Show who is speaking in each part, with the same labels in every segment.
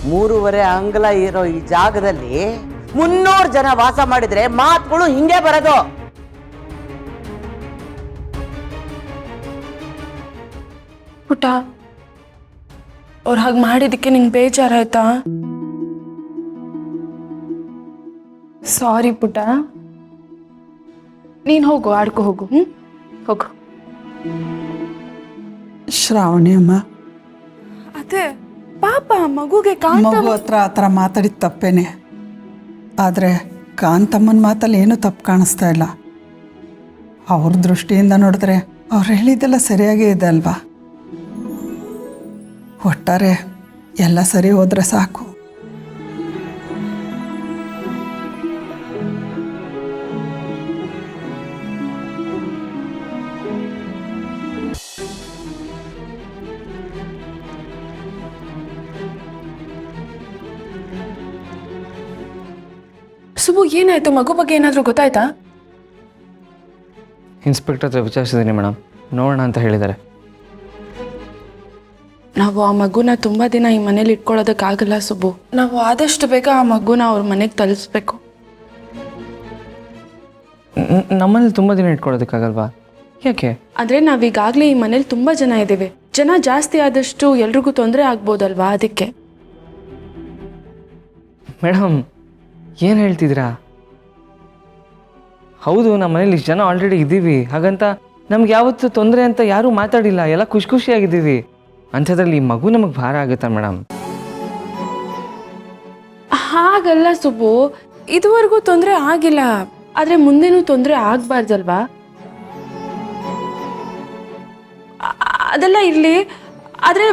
Speaker 1: 3.5 ಅಂಗಲ ಇರೋ ಈ ಜಾಗದಲ್ಲಿ 300 ಜನ ವಾಸ ಮಾಡಿದ್ರೆ ಮಾತುಗಳು ಹಿಂಗೆ ಬರೋದು.
Speaker 2: ಪುಟ್ಟ, ಅವ್ರು ಹಾಗೆ ಮಾಡಿದ್ದಕ್ಕೆ ನಿಂಗೆ ಬೇಜಾರಾಯ್ತಾ? ಸಾರಿ ಪುಟ್ಟ. ನೀನು ಹೋಗು, ಆಡ್ಕೊ ಹೋಗು. ಹೋಗು.
Speaker 3: ಶ್ರಾವಣಿ ಅಮ್ಮ,
Speaker 2: ಅದೇ ಪಾಪ ಮಗುಗೆ
Speaker 3: ಮಗು ಹತ್ರ ಆ ಥರ ಮಾತಾಡಿದ ತಪ್ಪೇನೆ. ಆದರೆ ಕಾಂತಮ್ಮನ ಮಾತಲ್ಲಿ ಏನೂ ತಪ್ಪು ಕಾಣಿಸ್ತಾ ಇಲ್ಲ. ಅವ್ರ ದೃಷ್ಟಿಯಿಂದ ನೋಡಿದ್ರೆ ಅವ್ರು ಹೇಳಿದ್ದೆಲ್ಲ ಸರಿಯಾಗೇ ಇದೆ ಅಲ್ವಾ? ಒಟ್ಟಾರೆ ಎಲ್ಲ ಸರಿ ಹೋದರೆ ಸಾಕು.
Speaker 2: ಸುಬು, ಏನಾಯ್ತು? ಮಗು ಬಗ್ಗೆ ಏನಾದರೂ ಗೊತ್ತಾಯ್ತಾ?
Speaker 4: ಇನ್ಸ್ಪೆಕ್ಟರ್ ಹತ್ರ ವಿಚಾರಿಸಿದ್ದೀನಿ ಮೇಡಮ್, ನೋಡೋಣ ಅಂತ ಹೇಳಿದ್ದಾರೆ.
Speaker 2: ನಾವು ಆ ಮಗುನ ತುಂಬ ದಿನ ಈ ಮನೇಲಿ ಇಟ್ಕೊಳ್ಳೋದಕ್ಕಾಗಲ್ಲ ಸುಬು. ನಾವು ಆದಷ್ಟು ಬೇಗ ಆ ಮಗುನ ಅವ್ರ ಮನೆಗೆ ತಲುಪಿಸ್ಬೇಕು.
Speaker 4: ನಮ್ಮಲ್ಲಿ ತುಂಬ ದಿನ ಇಟ್ಕೊಳ್ಳೋದಕ್ಕಾಗಲ್ವಾ? ಯಾಕೆ?
Speaker 2: ಆದರೆ ನಾವೀಗಾಗಲೇ ಈ ಮನೇಲಿ ತುಂಬ ಜನ ಇದ್ದೀವಿ. ಜನ ಜಾಸ್ತಿ ಆದಷ್ಟು ಎಲ್ರಿಗೂ ತೊಂದರೆ ಆಗ್ಬೋದಲ್ವಾ? ಅದಕ್ಕೆ.
Speaker 4: ಮೇಡಮ್, ಏನು ಹೇಳ್ತಿದ್ದೀರಾ? ಹೌದು, ನಮ್ಮ ಮನೇಲಿ ಇಷ್ಟು ಜನ ಆಲ್ರೆಡಿ ಇದ್ದೀವಿ, ಹಾಗಂತ ನಮ್ಗೆ ಯಾವತ್ತೂ ತೊಂದರೆ ಅಂತ ಯಾರೂ ಮಾತಾಡಿಲ್ಲ. ಎಲ್ಲ ಖುಷಿಯಾಗಿದ್ದೀವಿ. ಅಂಥದ್ರಲ್ಲಿ ಈ ಮಗು ನಮಗೆ ಭಾರ ಆಗುತ್ತಾ ಮೇಡಮ್?
Speaker 2: ಹಾಗಲ್ಲ ಸುಬ್ಬು, ಇದುವರೆಗೂ ತೊಂದರೆ ಆಗಿಲ್ಲ, ಆದರೆ ಮುಂದೇನೂ ತೊಂದರೆ ಆಗಬಾರ್ದಲ್ವಾ? ಅದೆಲ್ಲ ಇರಲಿ. ಆದರೆ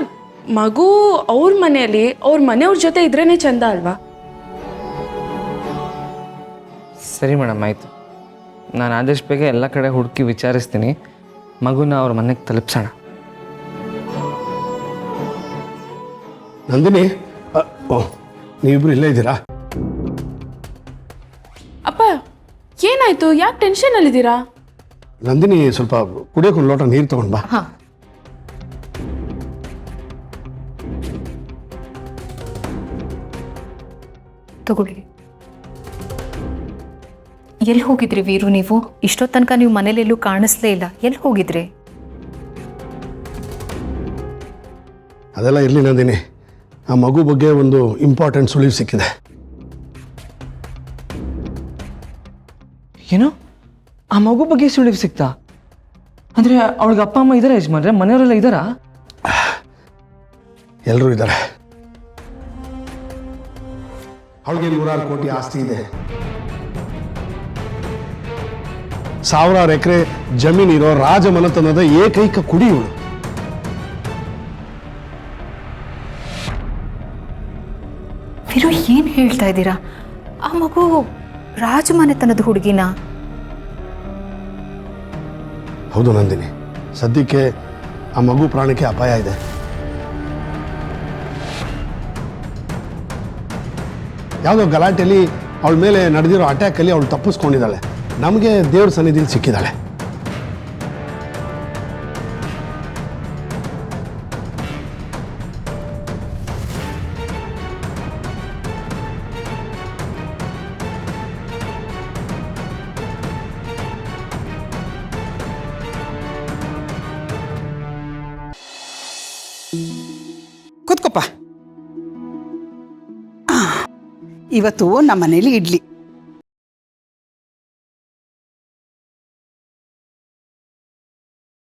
Speaker 2: ಮಗು ಅವ್ರ ಮನೆಯಲ್ಲಿ ಅವ್ರ ಮನೆಯವ್ರ ಜೊತೆ ಇದ್ರೇನೆ ಚಂದ ಅಲ್ವಾ?
Speaker 4: ಸರಿ ಮೇಡಮ್, ಆಯಿತು. ನಾನು ಆದಷ್ಟು ಬೇಗ ಎಲ್ಲ ಕಡೆ ಹುಡುಕಿ ವಿಚಾರಿಸ್ತೀನಿ. ಮಗುನ ಅವ್ರ ಮನೆಗೆ ತಲುಪಿಸೋಣ.
Speaker 5: ನಂದಿನಿ, ನೀವಿಬ್ರು ಇಲ್ಲೇ ಇದ್ದೀರಾ?
Speaker 2: ಅಪ್ಪ, ಏನಾಯ್ತು? ಯಾಕೆ ಟೆನ್ಷನ್ ಅಲ್ಲಿದ್ದೀರಾ?
Speaker 5: ನಂದಿನಿ, ಸ್ವಲ್ಪ ಕುಡಿಯೋಕೆ ಒಂದು ಲೋಟ ನೀರು ತಗೊಂಡ್ ಬಾ.
Speaker 6: ತಗೊಳ್ಳಿ. ಎಲ್ಲಿ ಹೋಗಿದ್ರಿ ವೀರು ನೀವು? ಇಷ್ಟೊತ್ತು ತನಕ ನೀವು ಮನೇಲೆಲ್ಲೂ ಕಾಣಿಸ್ಲೇ ಇಲ್ಲ. ಎಲ್ಲಿ ಹೋಗಿದ್ರಿ?
Speaker 5: ಅದೆಲ್ಲ ಇರಲಿ ನಂದಿನಿ, ಆ ಮಗು ಬಗ್ಗೆ ಒಂದು ಇಂಪಾರ್ಟೆಂಟ್ ಸುಳಿವು ಸಿಕ್ಕಿದೆ.
Speaker 4: ಏನು? ಆ ಮಗು ಬಗ್ಗೆ ಸುಳಿವು ಸಿಕ್ತಾ? ಅಂದರೆ ಅವಳಿಗೆ ಅಪ್ಪ ಅಮ್ಮ ಇದ್ದಾರೆ ಯಜಮಾನ್ರೆ? ಮನೆಯವರೆಲ್ಲ ಇದ್ದಾರಾ?
Speaker 5: ಎಲ್ಲರೂ ಇದ್ದಾರೆ. ಅವಳಿಗೆ 100 ಕೋಟಿ ಆಸ್ತಿ ಇದೆ, 1000 ಎಕರೆ ಜಮೀನಿರೋ ರಾಜಮನೆತನದ ಏಕೈಕ ಕುಡಿ ಇವಳು.
Speaker 6: ವೀರು, ಏನು ಹೇಳ್ತಾ ಇದ್ದೀರಾ? ಆ ಮಗು ರಾಜಮನೆತನದ ಹುಡುಗಿನ?
Speaker 5: ಹೌದು ನಂದಿನಿ, ಸದ್ಯಕ್ಕೆ ಆ ಮಗು ಪ್ರಾಣಕ್ಕೆ ಅಪಾಯ ಇದೆ. ಯಾವುದೋ ಗಲಾಟೆಯಲ್ಲಿ ಅವಳ ಮೇಲೆ ನಡೆದಿರೋ ಅಟ್ಯಾಕಲ್ಲಿ ಅವಳು ತಪ್ಪಿಸ್ಕೊಂಡಿದ್ದಾಳೆ. ನಮಗೆ ದೇವ್ರ ಸನ್ನಿಧಿಲಿ ಸಿಕ್ಕಿದ್ದಾಳೆ.
Speaker 3: ಕೂತ್ಕೊಪ್ಪ. ಇವತ್ತು ನಮ್ಮ ಮನೇಲಿ ಇಡ್ಲಿ.